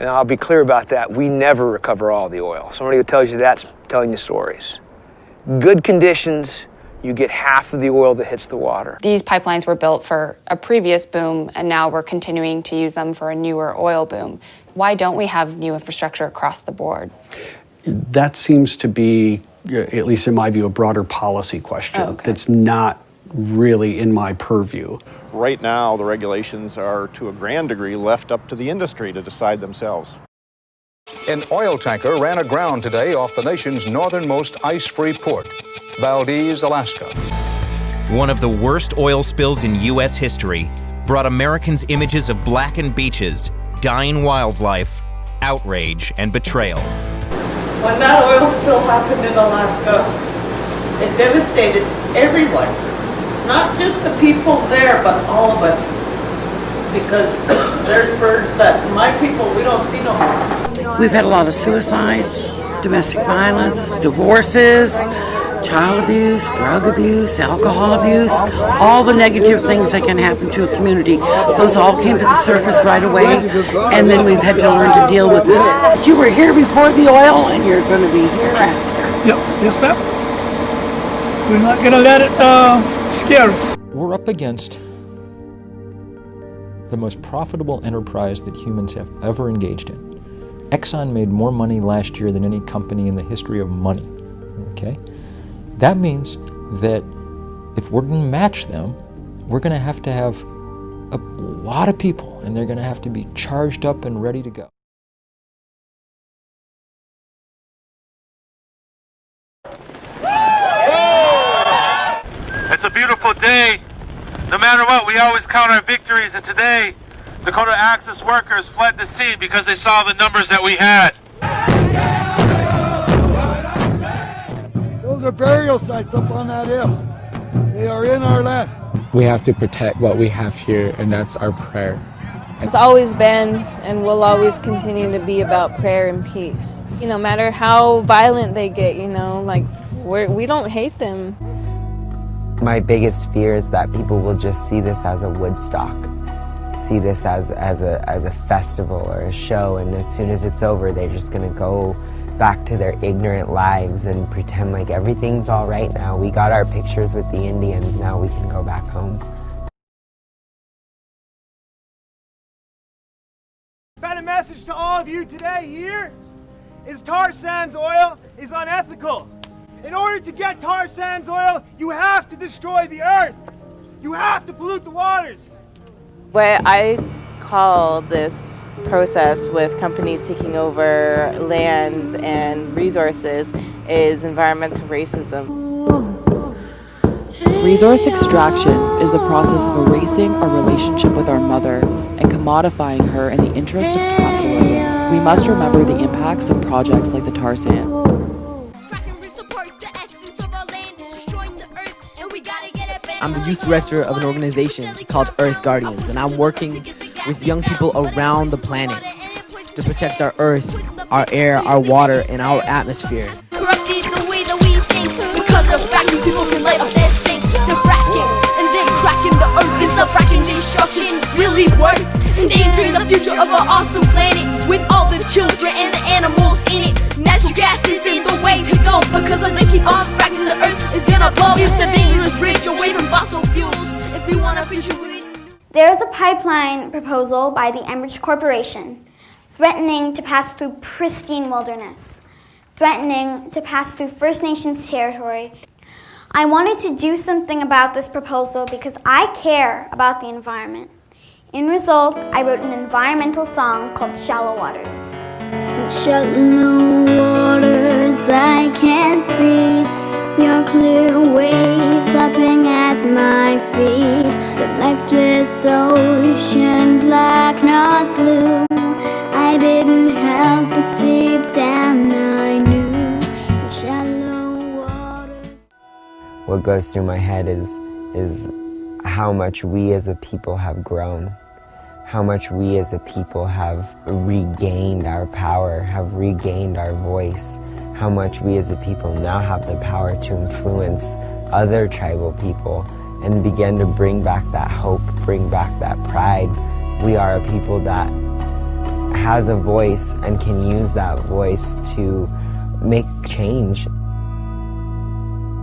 And I'll be clear about that, we never recover all the oil. Somebody who tells you that's telling you stories. Good conditions, you get half of the oil that hits the water. These pipelines were built for a previous boom, and now we're continuing to use them for a newer oil boom. Why don't we have new infrastructure across the board? That seems to be, at least in my view, a broader policy question that's not really in my purview. Right now, the regulations are, to a grand degree, left up to the industry to decide themselves. An oil tanker ran aground today off the nation's northernmost ice-free port, Valdez, Alaska. One of the worst oil spills in U.S. history brought Americans images of blackened beaches, dying wildlife, outrage, and betrayal. When that oil spill happened in Alaska, it devastated everyone. Not just the people there, but all of us. Because there's birds that my people, we don't see no more. We've had a lot of suicides, domestic violence, divorces, child abuse, drug abuse, alcohol abuse, all the negative things that can happen to a community. Those all came to the surface right away, and then we've had to learn to deal with it. You were here before the oil, and you're going to be here after. Yep, yes ma'am. We're not going to let it scare us. We're up against the most profitable enterprise that humans have ever engaged in. Exxon made more money last year than any company in the history of money, okay? That means that if we're going to match them, we're going to have a lot of people, and they're going to have to be charged up and ready to go. It's a beautiful day. No matter what, we always count our victories, and today, Dakota Access workers fled the scene because they saw the numbers that we had. Those are burial sites up on that hill. They are in our land. We have to protect what we have here, and that's our prayer. It's always been and will always continue to be about prayer and peace. No matter how violent they get, we don't hate them. My biggest fear is that people will just see this as a Woodstock, see this as a festival or a show, and as soon as it's over, they're just going to go back to their ignorant lives and pretend like everything's all right now. We got our pictures with the Indians, now we can go back home. I've had a message to all of you today here is tar sands oil is unethical. In order to get tar sands oil, you have to destroy the earth. You have to pollute the waters. What I call this process with companies taking over land and resources is environmental racism. Resource extraction is the process of erasing our relationship with our mother and commodifying her in the interest of capitalism. We must remember the impacts of projects like the tar sand. I'm the youth director of an organization called Earth Guardians, and I'm working with young people around the planet to protect our earth, our air, our water, and our atmosphere. Corrupted the way that we think, because of fracking, people can light up their sink. They're fracking, and then cracking the earth. Is the fracking destruction really worth endangering the future of our awesome planet with all the children and the animals in it? Natural gas isn't the way to go, because if they keep on fracking, the earth is gonna blow. It's a dangerous bridge away from fossil fuels if we want a future with. There is a pipeline proposal by the Enbridge Corporation threatening to pass through pristine wilderness, threatening to pass through First Nations territory. I wanted to do something about this proposal because I care about the environment. In result, I wrote an environmental song called Shallow Waters. Shallow waters, I can't see your clear waves lapping at my feet. The lifeless ocean, black, not blue. I didn't help, but deep down I knew. Shallow waters. What goes through my head is how much we as a people have grown, how much we as a people have regained our power, have regained our voice, how much we as a people now have the power to influence other tribal people and begin to bring back that hope, bring back that pride. We are a people that has a voice and can use that voice to make change